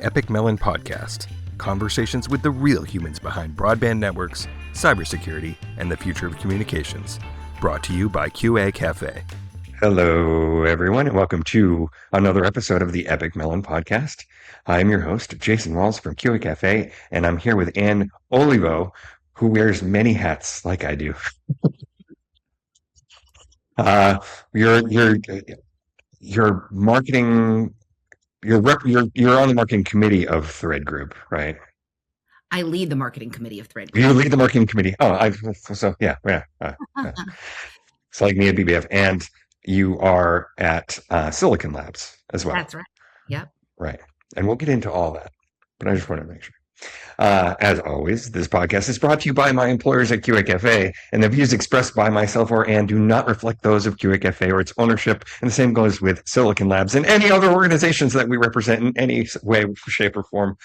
Epik Mellon podcast, conversations with the real humans behind broadband networks, cybersecurity, and the future of communications. Brought to you by QA Cafe. Hello, everyone, and welcome to another episode of the Epik Mellon podcast. I'm your host, Jason Walls from QA Cafe, and I'm here with Ann Olivo, who wears many hats like I do. Your marketing, you're on the marketing committee of Thread Group, right? I lead the marketing committee of Thread Group. You lead the marketing committee. It's like me at BBF, and you are at Silicon Labs as well. That's right. Yep. Right, and we'll get into all that, but I just want to make sure. As always, this podcast is brought to you by my employers at QA Cafe, and the views expressed by myself or Ann do not reflect those of QA Cafe or its ownership, and the same goes with Silicon Labs and any other organizations that we represent in any way, shape, or form.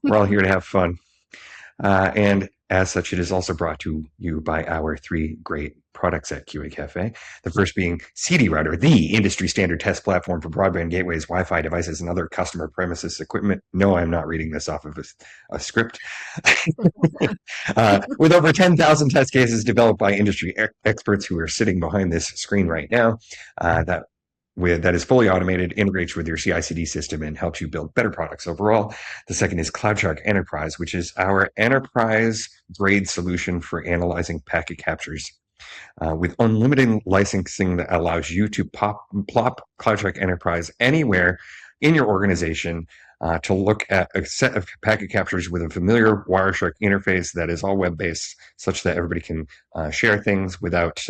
We're all here to have fun. And as such, it is also brought to you by our three great products at QA Cafe. The first being CD Router, the industry standard test platform for broadband gateways, Wi-Fi devices, and other customer premises equipment. No, I'm not reading this off of a script. With over 10,000 test cases developed by industry experts who are sitting behind this screen right now, that is fully automated, integrates with your CI/CD system, and helps you build better products overall. The second is CloudShark Enterprise, which is our enterprise-grade solution for analyzing packet captures. With unlimited licensing that allows you to plop CloudShark Enterprise anywhere in your organization to look at a set of packet captures with a familiar Wireshark interface that is all web-based, such that everybody can share things without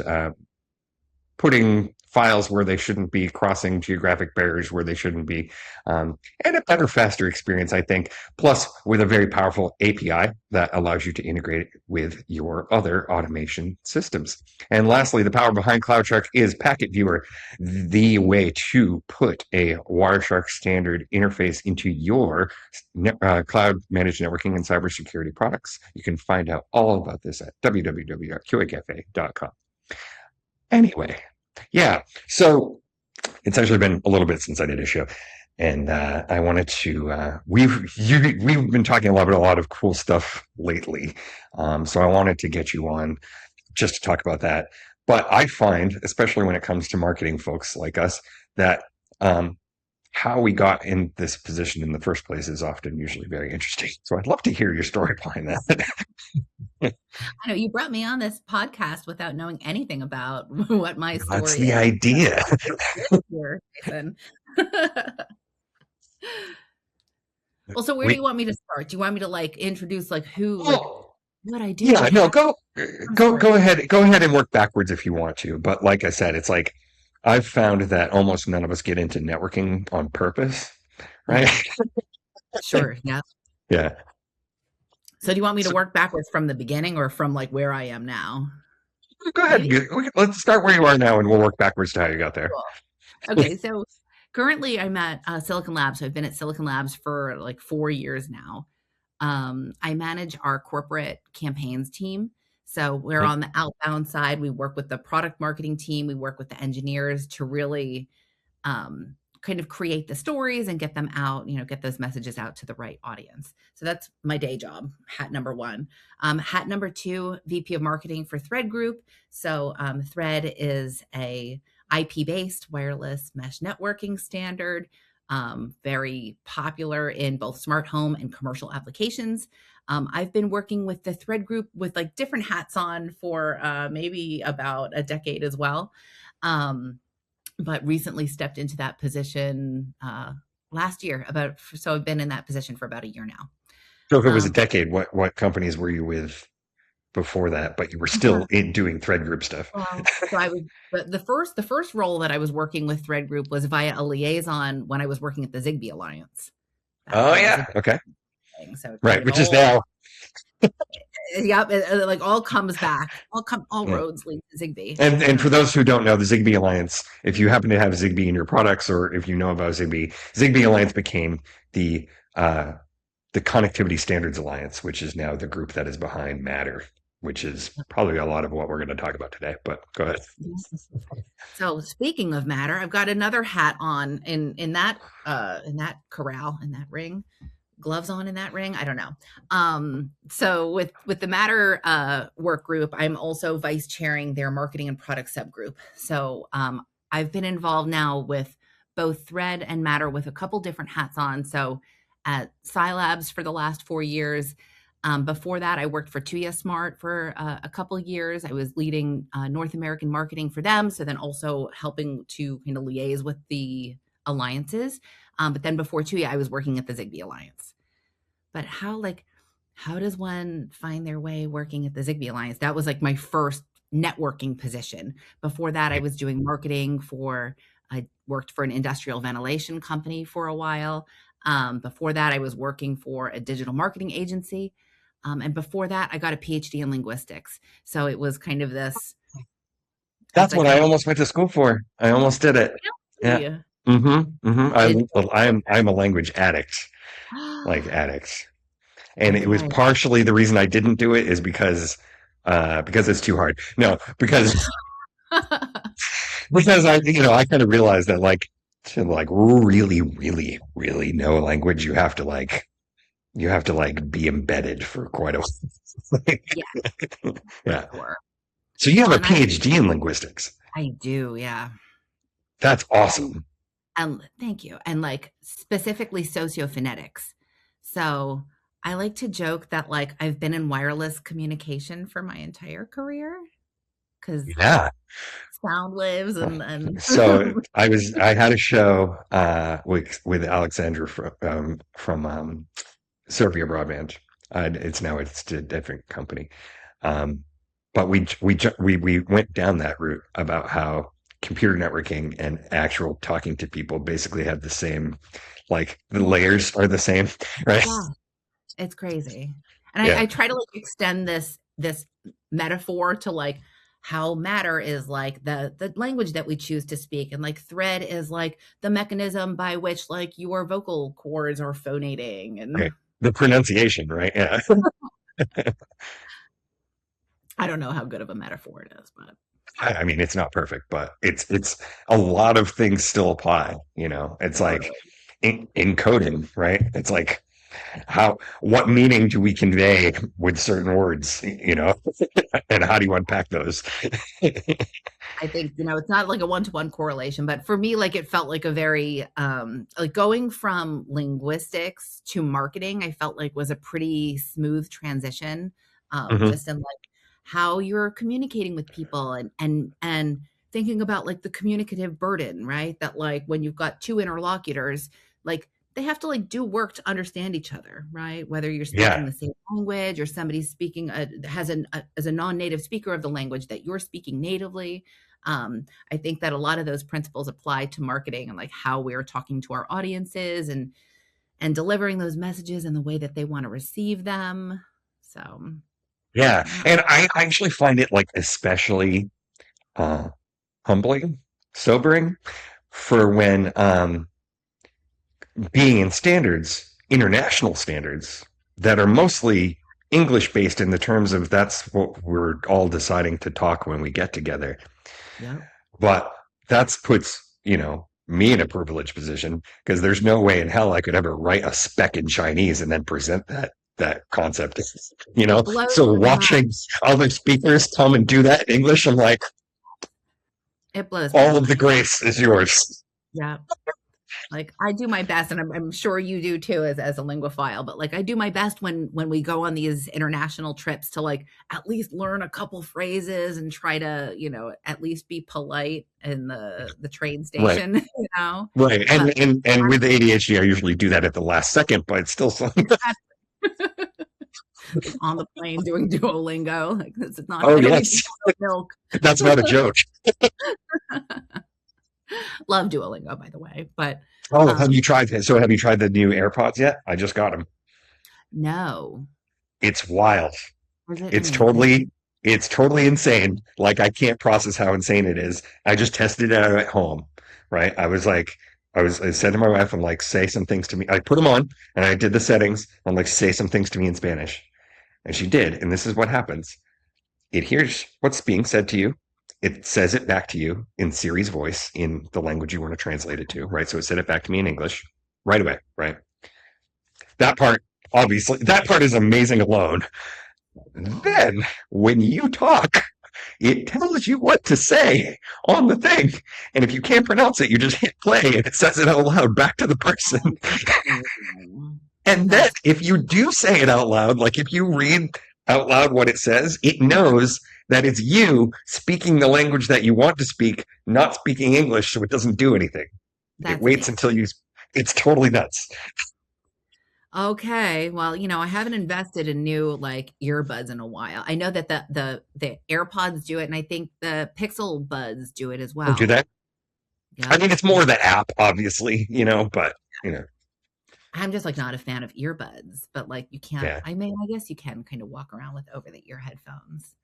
putting files where they shouldn't be, crossing geographic barriers where they shouldn't be, and a better, faster experience, I think, plus with a very powerful API that allows you to integrate with your other automation systems. And lastly, the power behind CloudShark is Packet Viewer, the way to put a Wireshark standard interface into your cloud managed networking and cybersecurity products. You can find out all about this at www.qacafe.com. Anyway, yeah, so it's actually been a little bit since I did a show, and I wanted to. We've been talking about a lot of cool stuff lately, so I wanted to get you on just to talk about that. But I find, especially when it comes to marketing folks like us, that how we got in this position in the first place is often usually very interesting. So I'd love to hear your story behind that. I know you brought me on this podcast without knowing anything about what my story is. That's the idea. Well, so where do you want me to start? Do you want me to introduce who, what I do? Yeah, no, go ahead. Go ahead and work backwards if you want to. But like I said, it's like I've found that almost none of us get into networking on purpose, right? Sure. Yeah. Yeah. So do you want me to work backwards from the beginning or from where I am now? Go ahead. Let's start where you are now and we'll work backwards to how you got there. Cool. Okay. So currently I'm at Silicon Labs. So I've been at Silicon Labs for 4 years now. I manage our corporate campaigns team. So we're on the outbound side. We work with the product marketing team. We work with the engineers to really kind of create the stories and get them out, get those messages out to the right audience. So that's my day job, hat number one. Hat number two, VP of marketing for Thread Group. So Thread is a IP-based wireless mesh networking standard, very popular in both smart home and commercial applications. I've been working with the Thread Group with different hats on for maybe about a decade as well. But recently stepped into that position last year. So I've been in that position for about a year now. So if it was a decade, what companies were you with before that? But you were still doing Thread Group stuff. So I was the first role that I was working with Thread Group was via a liaison when I was working at the Zigbee Alliance. Okay. So right, which is now. Yep, it all comes back. All roads lead to Zigbee. And for those who don't know, the Zigbee Alliance, if you happen to have Zigbee in your products or if you know about Zigbee Alliance became the Connectivity Standards Alliance, which is now the group that is behind Matter. which is probably a lot of what we're going to talk about today. But go ahead. So speaking of matter, I've got another hat on in that corral, in that ring. Gloves on in that ring. I don't know. So with the matter work group, I'm also vice chairing their marketing and product subgroup. So I've been involved now with both thread and matter with a couple different hats on. So at Scilabs for the last 4 years. Before that, I worked for Tuya Smart for a couple of years. I was leading North American marketing for them. So then also helping to kind of liaise with the alliances. But then before Tuya, I was working at the Zigbee Alliance. But how does one find their way working at the Zigbee Alliance? That was like my first networking position. Before that, I was doing marketing I worked for an industrial ventilation company for a while. Before that, I was working for a digital marketing agency. And before that, I got a PhD in linguistics. So it was kind of this, it's That's like what I almost went to school for. I almost did it. Yeah. really, I'm a language addict, like addict. And it was okay. partially the reason I didn't do it is because it's too hard. No, because I kind of realized that like to like really, really, really know a language, you have to like be embedded for quite a while. Yeah, for Yeah. sure. So you have Well, a and PhD in linguistics. I do, yeah. That's awesome. Thank you. And like specifically sociophonetics. So I like to joke that like I've been in wireless communication for my entire career because Yeah. sound waves and So I had a show with Alexandra from Serbia Broadband. It's a different company. Um, but we went down that route about how computer networking and actual talking to people basically have the same, like the layers are the same, right? yeah, it's crazy. And Yeah. I try to like extend this metaphor to like how matter is like the language that we choose to speak, and like thread is like the mechanism by which like your vocal cords are phonating. And Okay. The pronunciation, right? Yeah. I don't know how good of a metaphor it is, but I mean, it's not perfect, but it's a lot of things still apply. It's like totally. encoding, right? It's like what meaning do we convey with certain words, and how do you unpack those? I think, it's not like a one-to-one correlation, but for me, like it felt like a very like going from linguistics to marketing, I felt like was a pretty smooth transition. Hmm. Just in like how you're communicating with people and thinking about like the communicative burden, right? That like when you've got two interlocutors, like they have to like do work to understand each other, right? Whether you're speaking Yeah, the same language or somebody's speaking as a non-native speaker of the language that you're speaking natively. I think that a lot of those principles apply to marketing and like how we're talking to our audiences and delivering those messages in the way that they want to receive them. So yeah, yeah, and I actually find it like especially uh, humbling, sobering for when being in international standards that are mostly English based in the terms of that's what we're all deciding to talk when we get together. yeah. But that's puts, me in a privileged position because there's no way in hell I could ever write a spec in Chinese and then present that concept. Blows So my watching mind. other speakers come and do that in English, I'm like, It blows my all of the mind. grace is yours. Yeah. Like I do my best, and I'm sure you do too as a linguophile, but like I do my best when we go on these international trips to like at least learn a couple phrases and try to, at least be polite in the train Right. station, Right. But And with ADHD, I usually do that at the last second, but it's still something. like on the plane doing Duolingo, like this is not Oh, I don't need to yes. spill milk. That's not a joke. Love Duolingo, by the way, but Oh, um have you tried the new AirPods yet? I just got them. no. It's wild. Was it It's amazing? totally, it's totally insane. Like I can't process how insane it is. I just tested it out at home, right? I said to my wife, I'm like, say some things to me. I put them on and I did the settings. I'm like, say some things to me in Spanish. And she did. And this is what happens. it hears what's being said to you. It says it back to you in Siri's voice in the language you want to translate it to, right? So it said it back to me in English right away, right? That part, obviously, that part is amazing alone. Then when you talk, it tells you what to say on the thing. And if you can't pronounce it, you just hit play and it says it out loud back to the person. That's amazing. And then That's if you do say it out loud, like if you read out loud what it says, it knows that it's you speaking the language that you want to speak, not speaking English, so it doesn't do anything. It that's waits amazing. until you. It's totally nuts. Okay, well, I haven't invested in new like earbuds in a while. I know that the AirPods do it, and I think the Pixel Buds do it as Don't do well. that. I Yep. mean, it's more the app, obviously, but I'm just like not a fan of earbuds, but like you can't. yeah, I guess you can kind of walk around with over the ear headphones.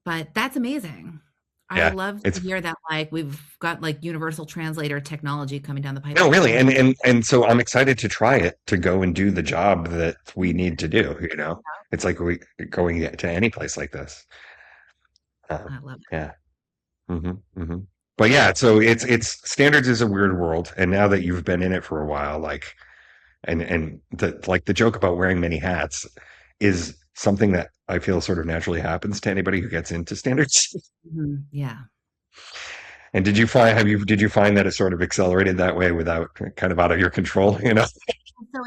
But that's amazing. I yeah. love to It's hear that like we've got like universal translator technology coming down the no, pipeline. really, and so I'm excited to try it to go and do the job that we need to do. It's like we going to any place like this. I love it. Yeah. hmm hmm But yeah, so it's standards is a weird world, and now that you've been in it for a while, like and the joke about wearing many hats is something that I feel sort of naturally happens to anybody who gets into standards. Yeah. And did you find that it sort of accelerated that way without kind of out of your control, So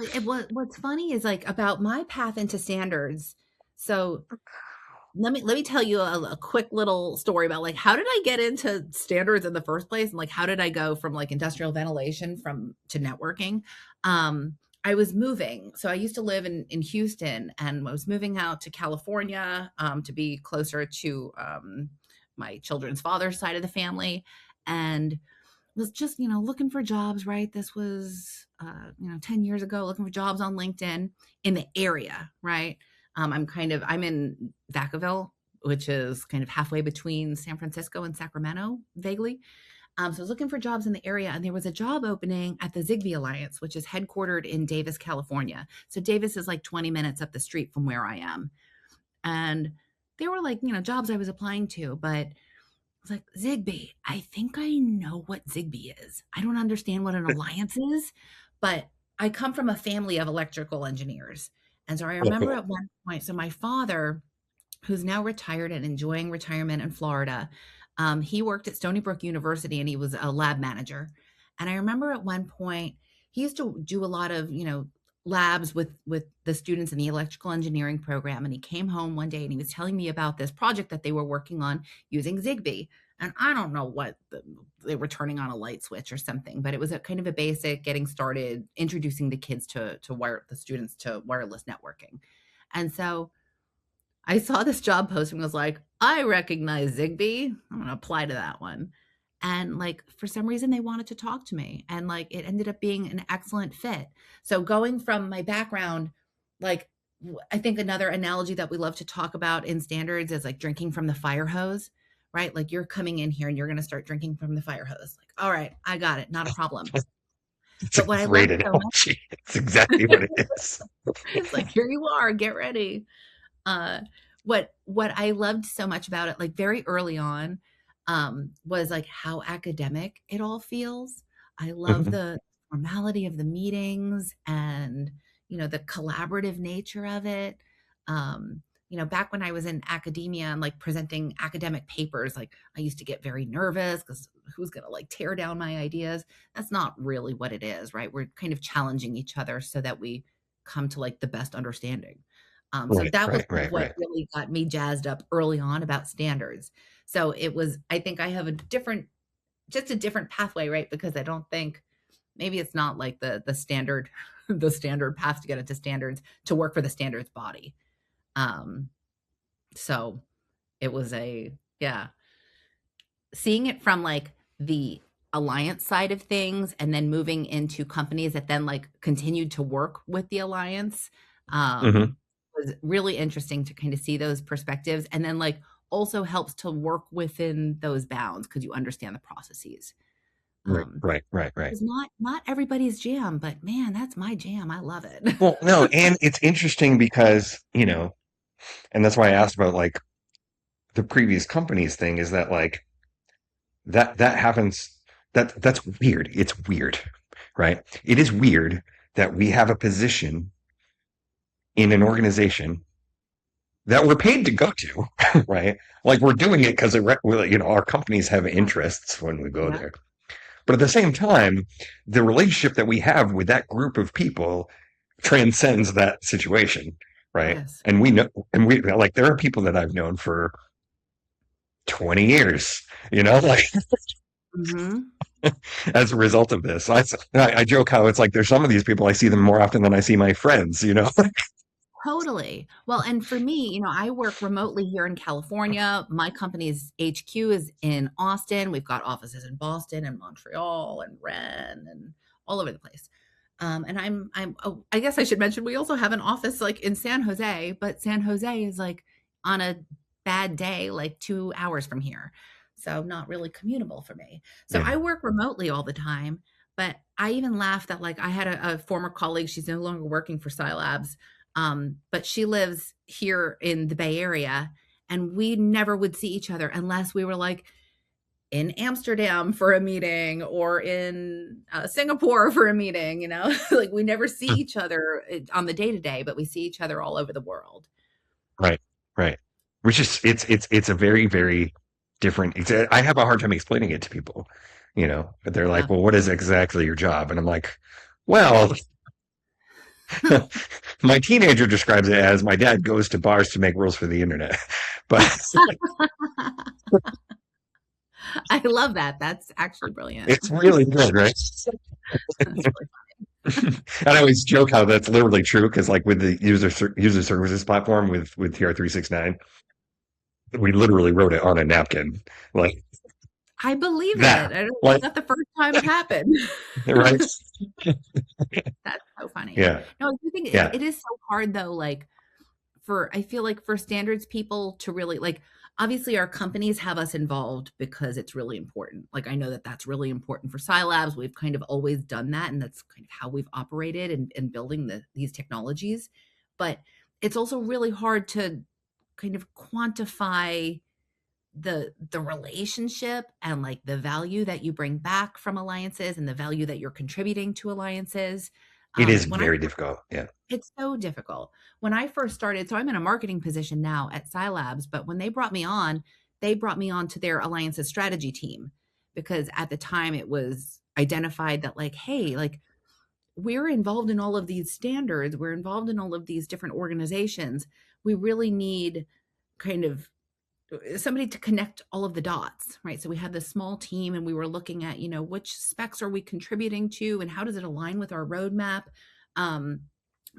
what's funny is like about my path into standards. So let me tell you a quick little story about like how did I get into standards in the first place, and like how did I go from like industrial ventilation from to networking. I was moving, so I used to live in Houston, and I was moving out to California to be closer to my children's father's side of the family, and was just looking for jobs. Right, this was 10 years ago, looking for jobs on LinkedIn in the area. Right, I'm in Vacaville, which is kind of halfway between San Francisco and Sacramento, vaguely. So I was looking for jobs in the area, and there was a job opening at the Zigbee Alliance, which is headquartered in Davis, California. So Davis is like 20 minutes up the street from where I am. And there were like, jobs I was applying to, but I was like, Zigbee, I think I know what Zigbee is. I don't understand what an alliance is, but I come from a family of electrical engineers. And so I Oh, remember cool. at one point, so my father, who's now retired and enjoying retirement in Florida, he worked at Stony Brook University and he was a lab manager. And I remember at one point, he used to do a lot of, labs with the students in the electrical engineering program. And he came home one day and he was telling me about this project that they were working on using Zigbee. And I don't know what they were turning on a light switch or something, but it was a kind of a basic getting started, introducing the kids the students to wireless networking. And so I saw this job posting, was like, I recognize Zigbee. I'm going to apply to that one. And like, for some reason, they wanted to talk to me. And like, it ended up being an excellent fit. So, going from my background, like, I think another analogy that we love to talk about in standards is like drinking from the fire hose, right? Like, you're coming in here and you're going to start drinking from the fire hose. Like, all right, I got it. Not a problem. It's a But what I love great so much, analogy. It's exactly what it is. it's like, here you are, get ready. uh what I loved so much about it, like very early on, was like how academic it all feels. I love Mhm. the formality of the meetings and the collaborative nature of it. Back when I was in academia and like presenting academic papers, like I used to get very nervous because who's gonna like tear down my ideas. That's not really what it is, right? We're kind of challenging each other so that we come to like the best understanding. So Right, that was right, kind of right, what right. really got me jazzed up early on about standards. So it was, I think I have just a different pathway, right? Because I don't think maybe it's not like the standard, the standard path to get into standards to work for the standards body. Um, so it was yeah, seeing it from like the alliance side of things and then moving into companies that then like continued to work with the alliance. hmm Was really interesting to kind of see those perspectives, and then like also helps to work within those bounds because you understand the processes. Right, right, right, right. It's not everybody's jam, but man, that's my jam. I love it. Well, no, and it's interesting because, And that's why I asked about like the previous companies thing is that like that happens that's weird. It's weird, right? It is weird that we have a position in an organization that we're paid to go to, right? Like we're doing it because our companies have Yeah. interests when we go Yeah. there. But at the same time, the relationship that we have with that group of people transcends that situation, right? Yes. And we know, and we like there are people that I've known for 20 years, like Hmm. as a result of this. I joke how it's like there's some of these people I see them more often than I see my friends. Totally. Well, and for me, I work remotely here in California. My company's HQ is in Austin. We've got offices in Boston and Montreal and Rennes and all over the place. And oh, I guess I should mention we also have an office like in San Jose, but San Jose is like on a bad day, like 2 hours from here. So not really commutable for me. So Yeah. I work remotely all the time, but I even laugh that like I had a former colleague, she's no longer working for Scilabs, but she lives here in the Bay Area, and we never would see each other unless we were like in Amsterdam for a meeting or in Singapore for a meeting. Like we never see each other on the day to day, but we see each other all over the world. Right. Right. Which is it's a very, very different. I have a hard time explaining it to people. But they're Yeah. like, "Well, what is exactly your job?" And I'm like, "Well, my teenager describes it as my dad goes to bars to make rules for the internet." But I love that. That's actually brilliant. it's really good, right? That's really And I always joke how that's literally true because, like, with the user services platform with TR369, we literally wrote it on a napkin, like I believe it. that, I don't know like not the first time it happened. right? That's so funny. Yeah, No, I do think it, yeah. it is so hard though, like I feel like for standards people to really like, obviously our companies have us involved because it's really important. Like I know that that's really important for Scilabs. We've kind of always done that, and that's kind of how we've operated in building these technologies. But it's also really hard to kind of quantify the relationship and like the value that you bring back from alliances and the value that you're contributing to alliances. It is When I very difficult. Yeah. It's so difficult. When I first started, so I'm in a marketing position now at Scilabs, but when they brought me on to their alliances strategy team because at the time it was identified that like, hey, like we're involved in all of these standards, we're involved in all of these different organizations. We really need kind of somebody to connect all of the dots, right? So we had this small team and we were looking at, which specs are we contributing to and how does it align with our roadmap? Um,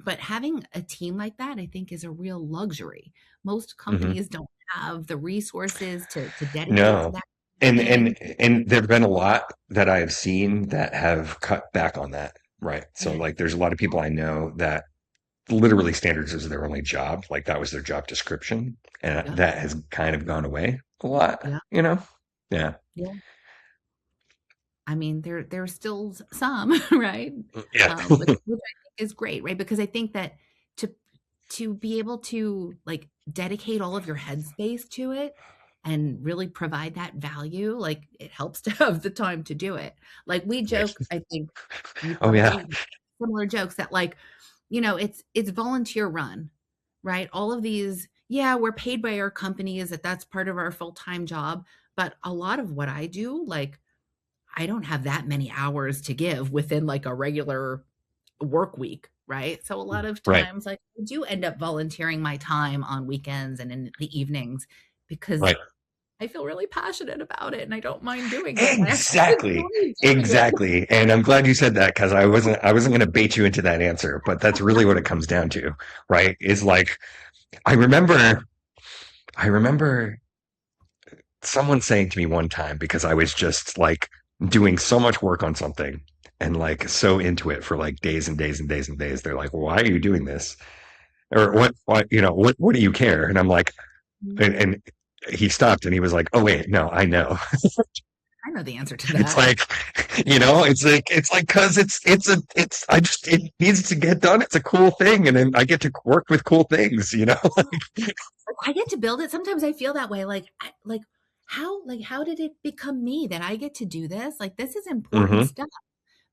but having a team like that, I think, is a real luxury. Most Hmm. companies don't have the resources to dedicate to No. that And thing. and there've been a lot that I've seen that have cut back on that, right? So Yeah, like there's a lot of people I know that literally standards is their only job. Like that was their job description. And yeah, that has kind of gone away a lot, yeah, you know? Yeah. yeah. I mean, there's still some, right? Yeah. Which I think is great, right? Because I think that to to be able to like dedicate all of your headspace to it and really provide that value, like it helps to have the time to do it. Like we Right. joke, I think you Oh yeah. probably similar jokes that like, it's volunteer run, right? All of these, yeah, we're paid by our companies that's part of our full-time job, but a lot of what I do, like I don't have that many hours to give within like a regular work week, right? So a lot of Right. times, like I do end up volunteering my time on weekends and in the evenings because Right. I feel really passionate about it and I don't mind doing it. I actually Exactly. enjoy doing it. Exactly. And I'm glad you said that because I wasn't going to bait you into that answer, but that's really what it comes down to, right? Is like I remember I remember someone saying to me one time because I was just like doing so much work on something and like so into it for like days and days and days and days. They're like, "Why are you doing this?" Or what do you care? And I'm like, and he stopped and he was like, "Oh wait, no, I know." I know the answer to It's that. like, it's like because it needs to get done. It's a cool thing, and then I get to work with cool things. I get to build it. Sometimes I feel that way. How did it become me that I get to do this? Like, this is important Hmm. stuff,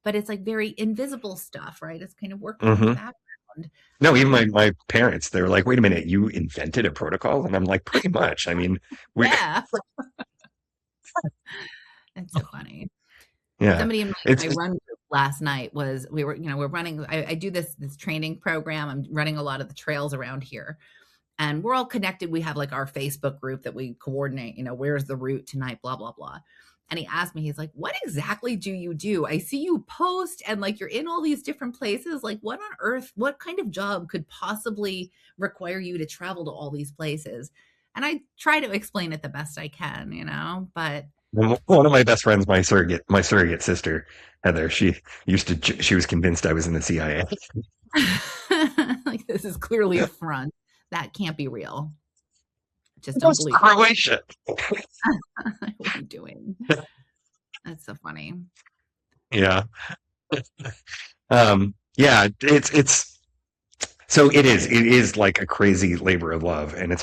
but it's like very invisible stuff, right? It's kind of working in the Hmm. background. No, even Um, my parents, they were like, "Wait a minute, you invented a protocol?" And I'm like, "Pretty much. I mean, we, yeah, it's so funny. yeah, Somebody in it's my run group last night was we're running. I do this training program. I'm running a lot of the trails around here, and we're all connected. We have like our Facebook group that we coordinate, where's the route tonight, blah, blah, blah. And he asked me, he's like, what exactly do you do? I see you post and like you're in all these different places. Like, what on earth, what kind of job could possibly require you to travel to all these places? And I try to explain it the best I can, but one of my best friends, my surrogate sister, Heather. She was convinced I was in the CIA. like this is clearly a front. That can't be real. Just don't That's believe it. Croatia. What are you doing? That's so funny. Yeah. Yeah, it's so it is like a crazy labor of love, and it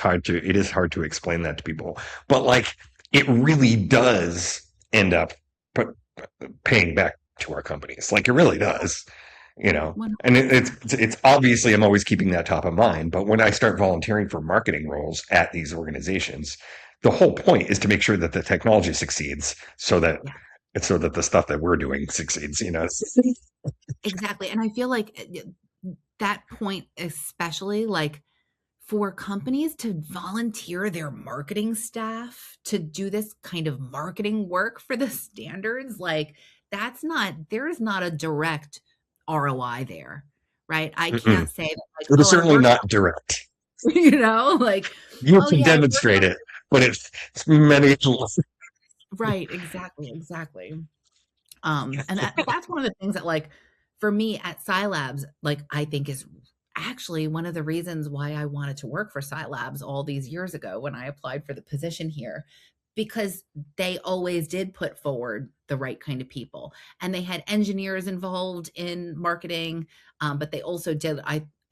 is hard to explain that to people. But like it really does end up paying back to our companies. Like it really does, you know. And it's obviously I'm always keeping that top of mind, but when I start volunteering for marketing roles at these organizations, the whole point is to make sure that the technology succeeds Yeah, so that the stuff that we're doing succeeds. exactly. And I feel like that point, especially like for companies to volunteer their marketing staff to do this kind of marketing work for the standards, like there is not a direct ROI there, right? I can't Mm-mm. say that like, It is oh, our certainly marketing, not direct. like, You oh can yeah, demonstrate it, but it's many. right, exactly, exactly. And that's one of the things that, like, for me at Scilabs, like, I think is actually one of the reasons why I wanted to work for Scilabs all these years ago when I applied for the position here, because they always did put forward the right kind of people, and they had engineers involved in marketing, but they also did,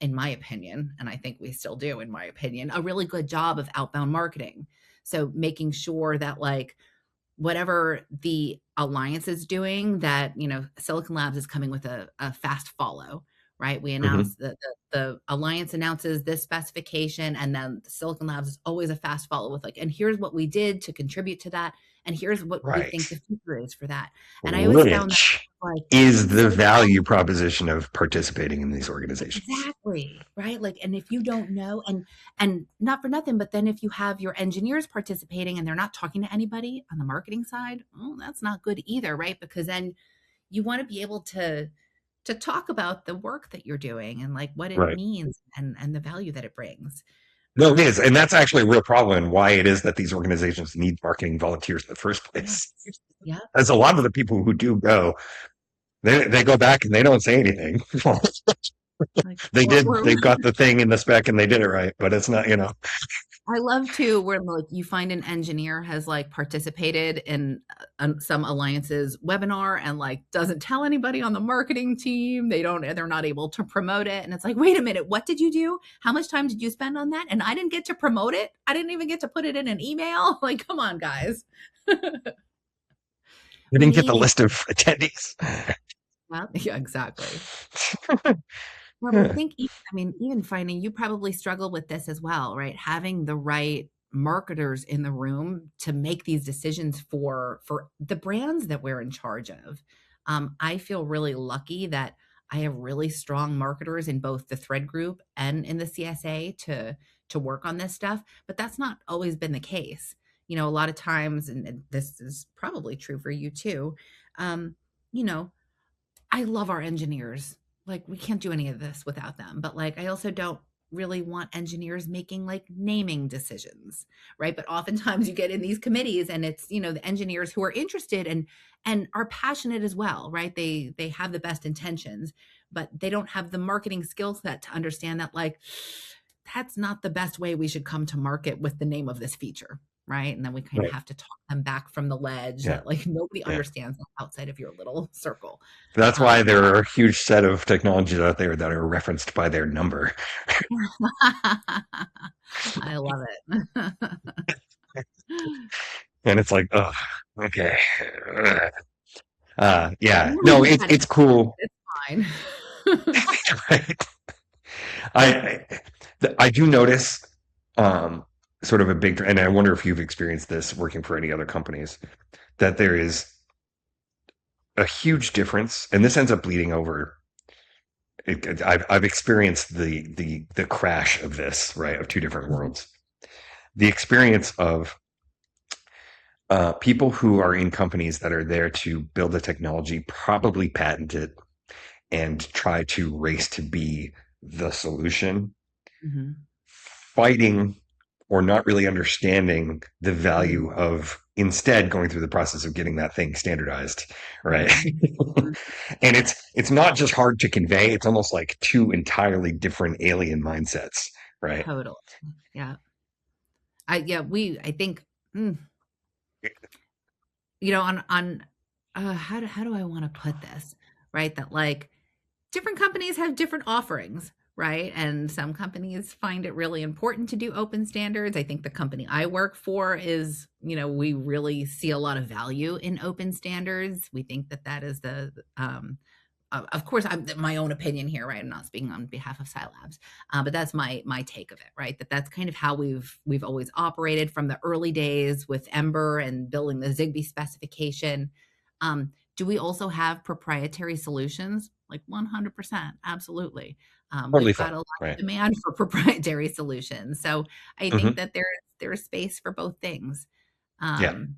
in my opinion, and I think we still do, in my opinion, a really good job of outbound marketing. So making sure that like whatever the alliance is doing, that Silicon Labs is coming with a fast follow, right? We Hmm. announce the alliance announces this specification, and then the Silicon Labs is always a fast follow with like, and here's what we did to contribute to that, and here's what we Right. think the future is for that. And I always found that Which like is the so value proposition of participating in these organizations. exactly, right? Like, and if you don't know, and not for nothing, but then if you have your engineers participating and they're not talking to anybody on the marketing side, well, that's not good either, right? Because then you want to be able to talk about the work that you're doing and like what it Right. means and the value that it brings. No, it is. Um, And that's actually a real problem and why it is that these organizations need marketing volunteers in the first yeah, place. yeah. As a lot of the people who do go, they go back and they don't say anything. Like, They've got the thing in the spec and they did it right, but it's not. I love too where like you find an engineer has like participated in some alliances webinar and like doesn't tell anybody on the marketing team. They're not able to promote it. And it's like, wait a minute, what did you do? How much time did you spend on that? And I didn't get to promote it. I didn't even get to put it in an email. Like, come on, guys. They We didn't get need the it. list of attendees. Well, yeah, exactly. Well, but I think I mean, even finding you probably struggle with this as well, right? Having the right marketers in the room to make these decisions for the brands that we're in charge of. I feel really lucky that I have really strong marketers in both the thread group and in the CSA to work on this stuff, but that's not always been the case. A lot of times, and this is probably true for you too. Um, you know, I love our engineers. Like, we can't do any of this without them. But like, I also don't really want engineers making like naming decisions, right? But oftentimes you get in these committees and it's, the engineers who are interested and are passionate as well, right? They have the best intentions, but they don't have the marketing skill set to understand that like that's not the best way we should come to market with the name of this feature. right? And then we kind of Right. have to talk them back from the ledge Yeah. that like nobody Yeah. understands them outside of your little circle. That's why Um, there are a huge set of technologies out there that are referenced by their number. I love it. And it's like, oh, okay. I'm Yeah. more No, empathetic. it's cool. It's fine. Right. I I do notice um sort of a big, and I wonder if you've experienced this working for any other companies, that there is a huge difference, and this ends up bleeding over. I've experienced the crash of this, right, of two different Mhm, worlds. The experience of people who are in companies that are there to build a technology, probably patent it, and try to race to be the solution, mhm, fighting or not really understanding the mhm, value of instead going through the process of getting that thing standardized, right? mhm, mhm. And it's not just hard to convey, it's almost like two entirely different alien mindsets, right? Totally. Yeah. I think, mm, how do I want to put this? Right? That like different companies have different offerings, right? And some companies find it really important to do open standards. I think the company I work for is, we really see a lot of value in open standards. We think that that is of course, I'm my own opinion here, right? I'm not speaking on behalf of Scilabs, but that's my take of it, right? That's kind of how we've always operated from the early days with Ember and building the Zigbee specification. Do we also have proprietary solutions? Like 100%, absolutely. Totally We've got fine, a lot right? of demand for proprietary solutions, so I think Hmm. that there's space for both things. Yeah, Um,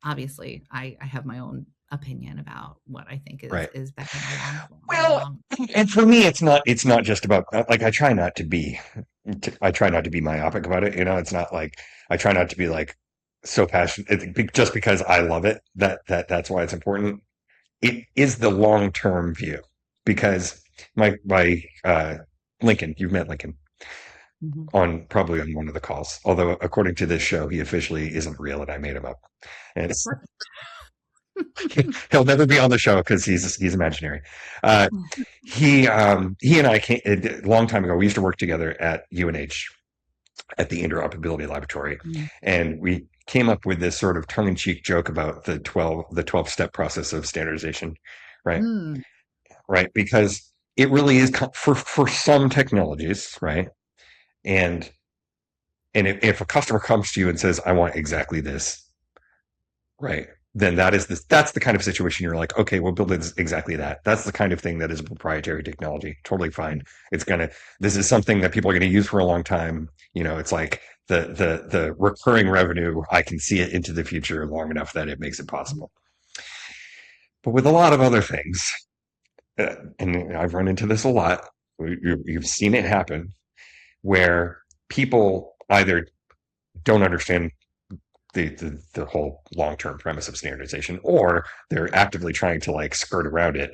Obviously, I have my own opinion about what I think is right. is better in the Well, long. and for me, it's not just about, like, I try not to be myopic about it. It's not like I try not to be like so passionate just because I love it that's why it's important. It is the long term view, because my Lincoln, you've met Lincoln Mhm. on probably on one of the calls. Although according to this show, he officially isn't real and I made him up, and he'll never be on the show because he's imaginary. Uh, he and I came a long time ago. We used to work together at UNH at the Interoperability Laboratory, Mhm. and we came up with this sort of tongue in cheek joke about the 12 step process of standardization, right? Mm, Right, because it really is for some technologies, right? And if a customer comes to you and says, "I want exactly this," right? Then that's the kind of situation you're like, okay, we'll build it exactly that. That's the kind of thing that is a proprietary technology. Totally fine. This is something that people are gonna use for a long time. It's like the recurring revenue. I can see it into the future long enough that it makes it possible. But with a lot of other things, and I've run into this a lot. You've seen it happen where people either don't understand the whole long-term premise of standardization, or they're actively trying to like skirt around it,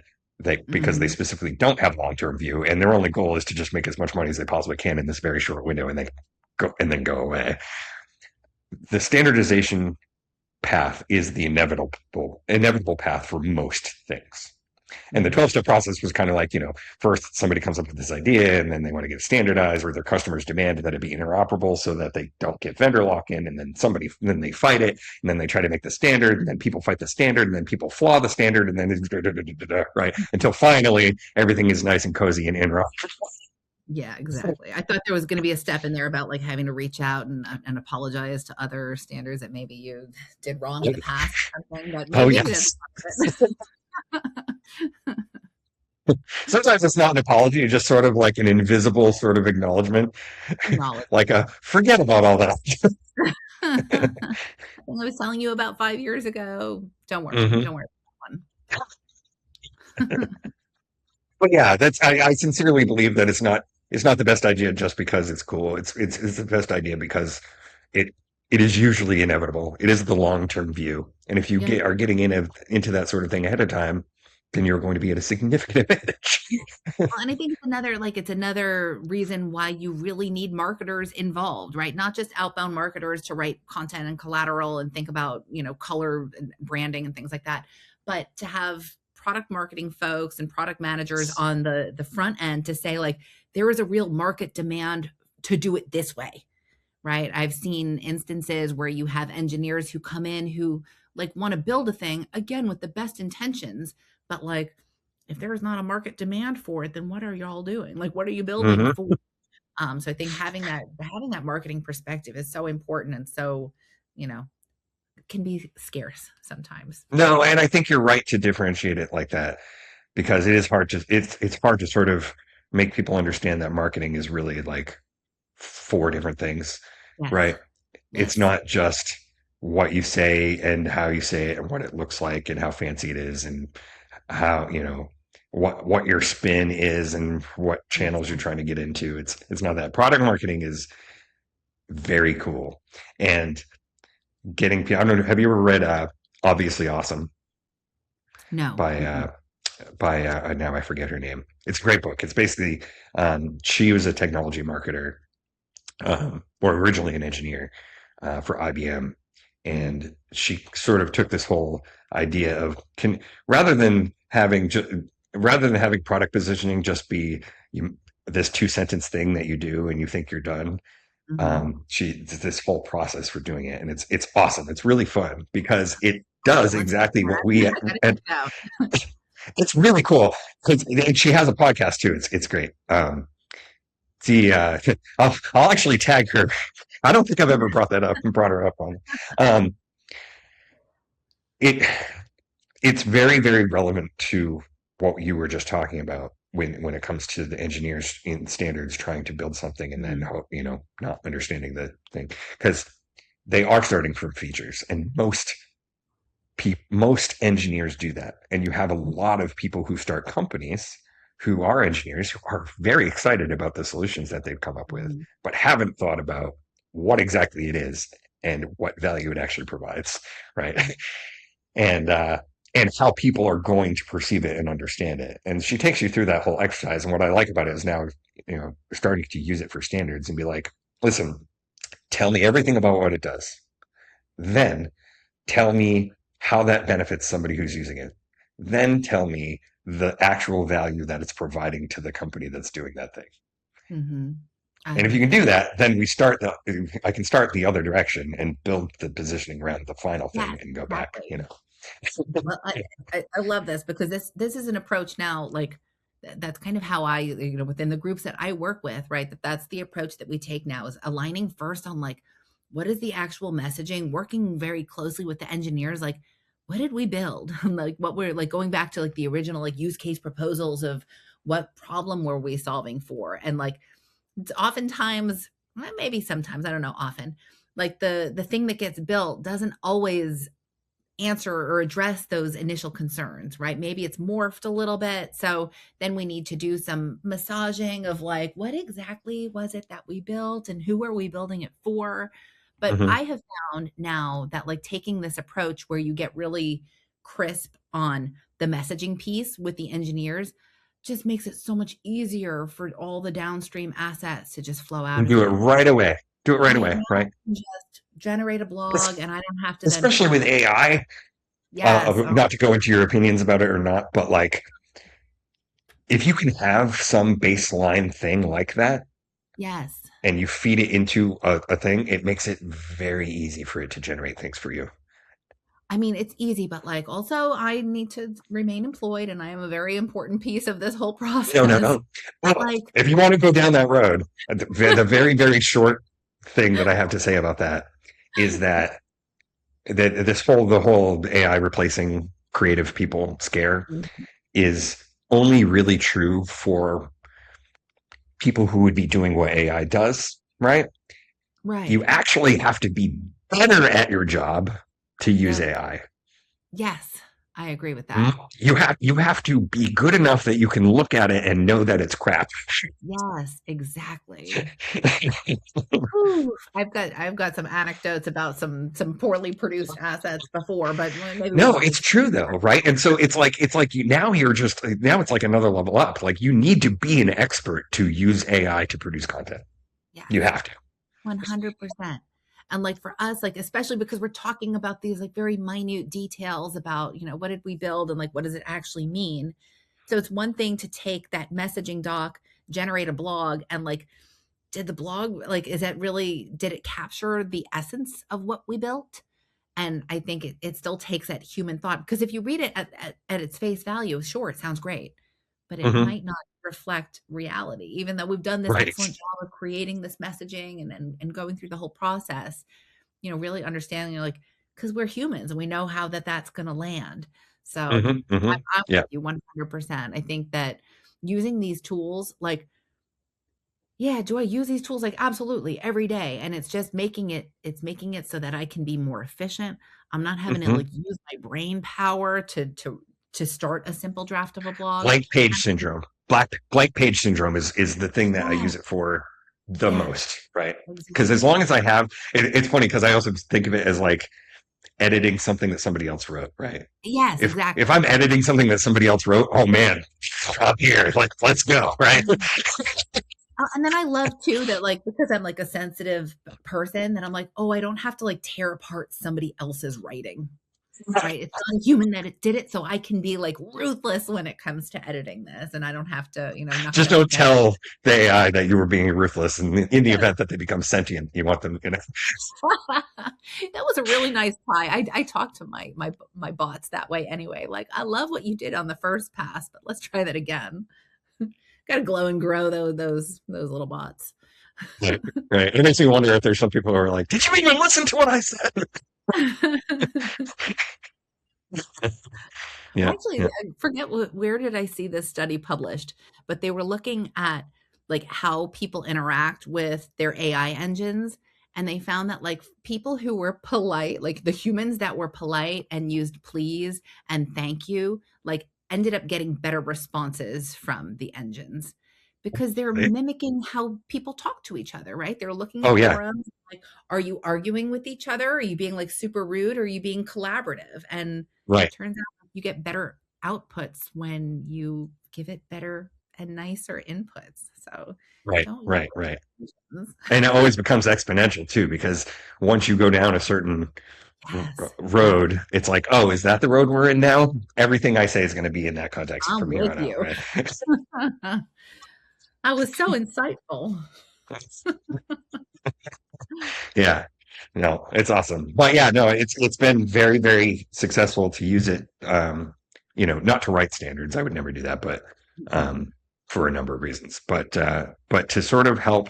because they mhm, specifically don't have long-term view, and their only goal is to just make as much money as they possibly can in this very short window, and then go away. The standardization path is the inevitable path for most things. And the mhm, 12 step process was kind of like, first somebody comes up with this idea and then they want to get standardized, or their customers demand that it be interoperable so that they don't get vendor lock in. And then they fight it, and then they try to make the standard, and then people fight the standard, and then people flaw the standard. And then right until finally everything is nice and cozy and interoperable. yeah, exactly. I thought there was gonna be a step in there about, like, having to reach out and apologize to other standards that maybe you did wrong in the past or something, but Oh, maybe that's yes. part of it. Sometimes it's not an apology, it's just sort of like an invisible sort of acknowledgement, Acknowledgement. like a forget about all that. I was telling you about 5 years ago. Hmm. Don't worry about that one. But yeah, I sincerely believe that it's not the best idea just because it's cool. It's the best idea because it it is usually inevitable. It is the long term view, and if you Yeah, are getting into that sort of thing ahead of time, then you're going to be at a significant advantage. Well, and I think it's another reason why you really need marketers involved, right? Not just outbound marketers to write content and collateral and think about, color and branding and things like that, but to have product marketing folks and product managers on the front end to say like there is a real market demand to do it this way, right? I've seen instances where you have engineers who come in who like want to build a thing again with the best intentions, but like if there is not a market demand for it, then what are y'all doing? Like what are you building Mhm. for? So I think having that marketing perspective is so important and so, you know, can be scarce sometimes. No, and I think you're right to differentiate it like that because it is hard to it's hard to sort of make people understand that marketing is really like four different things, Yes. right? It's Yes. not just what you say and how you say it and what it looks like and how fancy it is and how, what your spin is and what channels you're trying to get into. It's not that. Product marketing is very cool. And getting people, I don't know, have you ever read Obviously Awesome No. by Mm-mm. now I forget her name. It's a great book. It's basically she was a technology marketer, or originally an engineer for IBM, and she sort of took this whole idea of can rather than having product positioning just be you, this 2 sentence thing that you do and you think you're done. Mm-hmm. She did this whole process for doing it, and it's awesome. It's really fun because it does Let's do exactly what we that. I gotta check and it out. it's really cool because she has a podcast too. It's great. The I'll actually tag her. I don't think I've ever brought her up on. Um, it it's very very relevant to what you were just talking about when it comes to the engineers in standards trying to build something and then Mhm. not understanding the thing because they are starting from features and most engineers do that. And you have a lot of people who start companies who are engineers who are very excited about the solutions that they've come up with, Mhm. but haven't thought about what exactly it is and what value it actually provides, right? and and how people are going to perceive it and understand it. And she takes you through that whole exercise. And what I like about it is now, starting to use it for standards and be like, listen, tell me everything about what it does. Then tell me how that benefits somebody who's using it. Then tell me the actual value that it's providing to the company that's doing that thing. Mhm. I And if you love can do that. that, then I can start the other direction and build the positioning around the final Yes, thing and go back, exactly. Well, Yeah. I love this because this is an approach now, like that's kind of how I, within the groups that I work with, right? That's the approach that we take now is aligning first on like what is the actual messaging, working very closely with the engineers, like what did we build? Like what we're like going back to like the original like use case proposals of what problem were we solving for? And like it's oftentimes, maybe sometimes, I don't know, often, like the thing that gets built doesn't always answer or address those initial concerns, right? Maybe it's morphed a little bit. So then we need to do some massaging of like, what exactly was it that we built and who are we building it for? But Mhm. I have found now that like taking this approach where you get really crisp on the messaging piece with the engineers just makes it so much easier for all the downstream assets to just flow out And of do it it. right away. Do it right I away, know, right? I can just generate a blog and I don't have to then Especially with find. AI, Yes. Oh, not to go into your opinions about it or not, but like if you can have some baseline thing like that yes. and you feed it into a thing, it makes it very easy for it to generate things for you. I mean, it's easy, but like also I need to remain employed and I am a very important piece of this whole No, no, process. no. But Well, like, if you want to go down that road, the very, very short thing that I have to say about that is that the whole AI replacing creative people scare is only really true for people who would be doing what AI does, right? You right. actually have to be better at your job to use Yep. AI. Yes. I agree with that. You have to be good enough that you can look at it and know that it's crap. Yes, exactly. Ooh, I've got some anecdotes about some poorly produced assets before, but maybe we No, won't it's get true though, right? And so it's like you now you're just now it's like another level up. Like you need to be an expert to use AI to produce content. You yes, have to. 100%. And like for us, like especially because we're talking about these like very minute details about, what did we build and like what does it actually mean? So it's one thing to take that messaging doc, generate a blog, and like did the blog like is that really did it capture the essence of what we built? And I think it still takes that human thought because if you read it at its face value, sure, it sounds great, but it Hmm. might not reflect reality. Even though we've done this Right. excellent job of creating this messaging and going through the whole process, really understanding like because we're humans and we know how that's going to land. So Hmm. Hmm. I'm Yeah. with you 100%. I think that using these tools, like yeah, do I use these tools? Like, absolutely, every day, and it's making it so that I can be more efficient. I'm not having to, Hmm. like, use my brain power to start a simple draft of a blog. Blank page syndrome. Blank page syndrome is the thing that I use Yes, it for the yes, most, right? Because as long exactly. as I have, it's funny because I also think of it as like editing something that somebody else wrote, right? Yes, If exactly. I'm editing something that somebody else wrote, oh man, I'm here, like let's go, right? And then I love too that, like, because I'm, like, a sensitive person, that I'm like, "Oh, I don't have to, like, tear apart somebody else's writing." Right? It's not human that it did it, so I can be, like, ruthless when it comes to editing this, and I don't have to, knock it Just all don't down. tell the AI that you were being ruthless, and in the event that they become sentient, you want them, That was a really nice try. I talk to my bots that way anyway. Like, I love what you did on the first pass, but let's try that again. Got to glow and grow those little bots. right? Right. It makes me wonder if there's some people who are like, "Did you even listen to what I said?" Yeah, Actually, yeah. I forget where did I see this study published, but they were looking at like how people interact with their AI engines. And they found that like people who were polite, like the humans that were polite and used please and thank you, like ended up getting better responses from the engines because they're Right? mimicking how people talk to each other, right? They're looking Oh at yeah, forums like, are you arguing with each other? Are you being like super rude? Or are you being collaborative? And right, turns out you get better outputs when you give it better and nicer inputs. So right, don't use right, right. those. And it always becomes exponential too, because once you go down a certain Yes, yes. road, it's like, oh, is that the road we're in now? Everything I say is going to be in that context I'm from here with on out, you. right? That was so insightful. Yeah, no, it's awesome. But yeah, no, it's been very, very successful to use it. Not to write standards. I would never do that, but Mhm. um, for a number of reasons. But to sort of help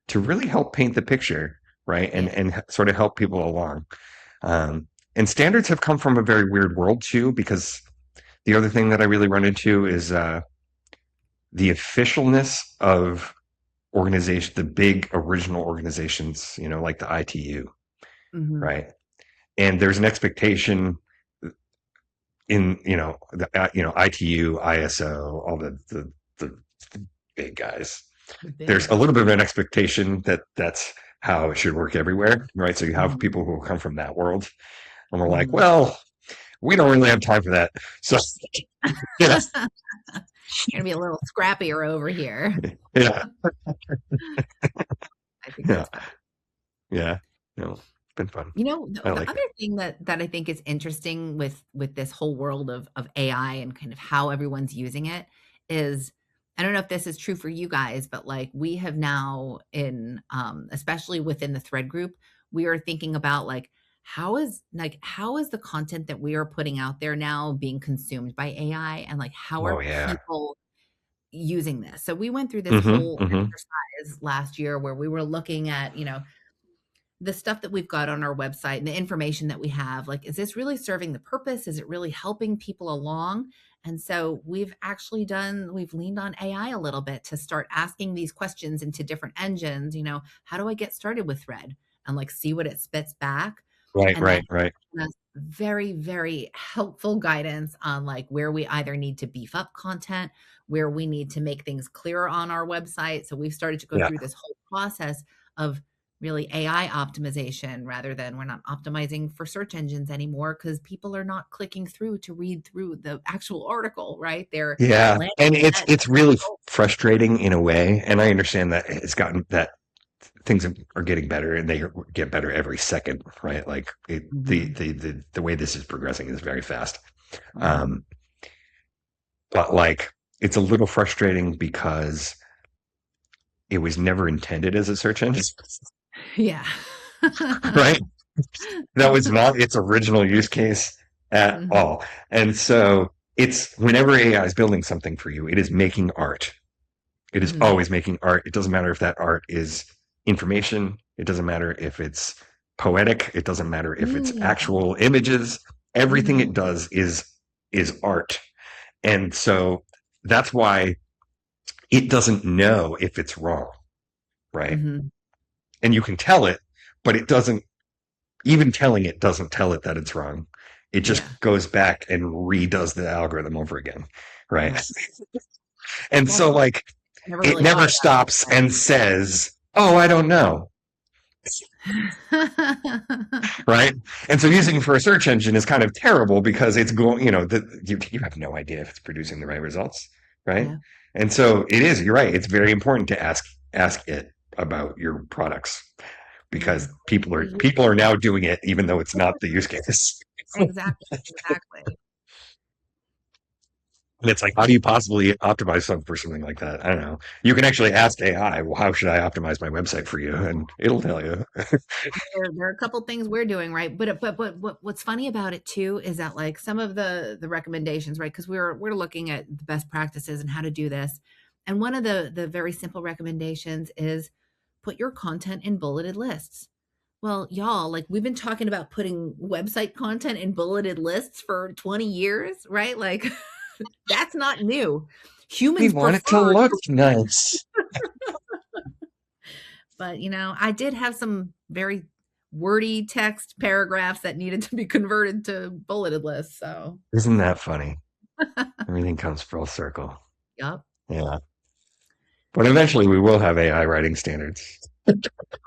to really help paint the picture, right? And Yeah. and sort of help people along. And standards have come from a very weird world too, because the other thing that I really run into is the officialness of organization, the big original organizations, like the ITU, Mhm. right? And there's an expectation in ITU, ISO, all the big guys. The There's big. a little bit of an expectation that that's how it should work everywhere, right? So you have Mhm. people who come from that world, and we're like, Mhm. well, we don't really have time for that. So yeah, Gonna be a little scrappier over here. yeah, I think yeah, that's funny. yeah. No, it's been fun. I The like other it. thing that I think is interesting with this whole world of AI and kind of how everyone's using it is I don't know if this is true for you guys, but like we have now in especially within the thread group, we are thinking about how is the content that we are putting out there now being consumed by AI and like how Oh are yeah. people using this? So we went through this Mm-hmm. whole Mm-hmm. exercise last year where we were looking at, the stuff that we've got on our website and the information that we have, like, is this really serving the purpose? Is it really helping people along? And so we've leaned on AI a little bit to start asking these questions into different engines. How do I get started with Thread? And like see what it spits back. Right. And then Right. Right. very, very helpful guidance on like where we either need to beef up content, where we need to make things clearer on our website. So we've started to go Yeah. through this whole process of really AI optimization rather than we're not optimizing for search engines anymore because people are not clicking through to read through the actual article, right? They're Yeah. landing And at it's really frustrating in a way. And I understand that it's gotten that things are getting better and they get better every second, right? Like Mhm, the way this is progressing is very fast. mhm. Um, but like it's a little frustrating because it was never intended as a search engine, Yeah. right? That was not its original use case at Mhm, all. And so it's whenever AI is building something for you, it is making art. It is mhm. always making art. It doesn't matter if that art is information. It doesn't matter if it's poetic. It doesn't matter if it's Mm, actual images. Everything mhm, it does is art. And so that's why it doesn't know if it's wrong, right? mhm. And you can tell it, but it doesn't even telling it doesn't tell it that it's wrong. It Yeah, just goes back and redoes the algorithm over again, right? right. And That's so true. like Never it really thought never about stops and says, "Oh, I don't know." it. Right? And so using for a search engine is kind of terrible because it's going, you have no idea if it's producing the right results, right? Yeah. And so it is, you're right. It's very important to ask it about your products Yeah. because people What are are you people are now doing it even though it's not the use case. exactly, exactly. And it's like, how do you possibly optimize something for something like that? I don't know. You can actually ask AI, well, how should I optimize my website for you? And it'll tell you. There are a couple things we're doing, right? But what's funny about it too is that like some of the recommendations, right? Because we're looking at the best practices and how to do this. And one of the very simple recommendations is put your content in bulleted lists. Well, y'all, like we've been talking about putting website content in bulleted lists for 20 years, right? Like that's not new. We Humans want it to prefer, look nice. but I did have some very wordy text paragraphs that needed to be converted to bulleted lists. So, Isn't that funny? Everything comes full circle. yep. Yeah. But eventually we will have AI writing standards.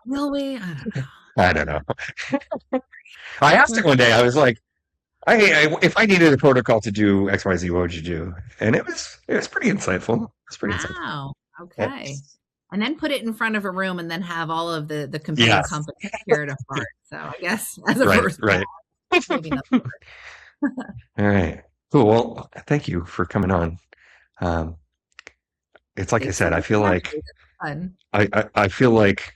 Will we? I don't I don't know. I asked it one day, I was like, if I needed a protocol to do XYZ, what would you do? And it was pretty insightful. It's pretty insightful. Wow. Yeah. Okay. And then put it in front of a room and then have all of the competing Yes. companies tear it apart. So I guess as a Right, first pass, right. maybe not. All right. Cool. Well, thank you for coming on. Um, it's like I Thanks so said, I much feel for having like me. This was fun. I feel like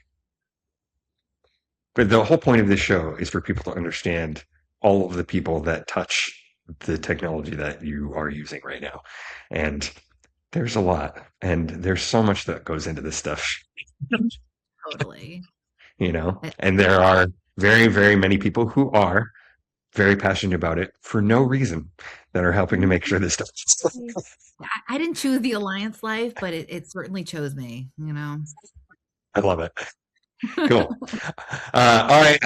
but the whole point of this show is for people to understand all of the people that touch the technology that you are using right now. And there's a lot. And there's so much that goes into this stuff, Totally. It- and there are very, very many people who are very passionate about it for no reason that are helping to make sure this stuff. I didn't choose the alliance life, but it certainly chose me. I love it. Cool. All right.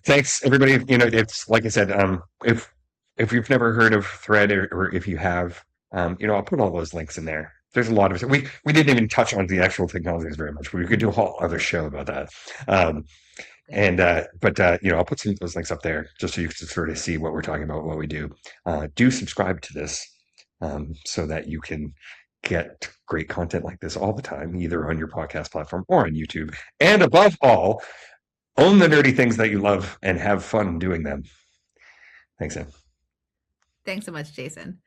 Thanks, everybody. It's like I said. If you've never heard of Thread, or if you have, I'll put all those links in there. There's a lot of we didn't even touch on the actual technologies very much. We could do a whole other show about that. Um, Okay. and but I'll put some of those links up there just so you can sort of see what we're talking about, what we do. Do subscribe to this so that you can get great content like this all the time, either on your podcast platform or on YouTube. And above all, own the nerdy things that you love and have fun doing them. Thanks, Em. Thanks so much, Jason.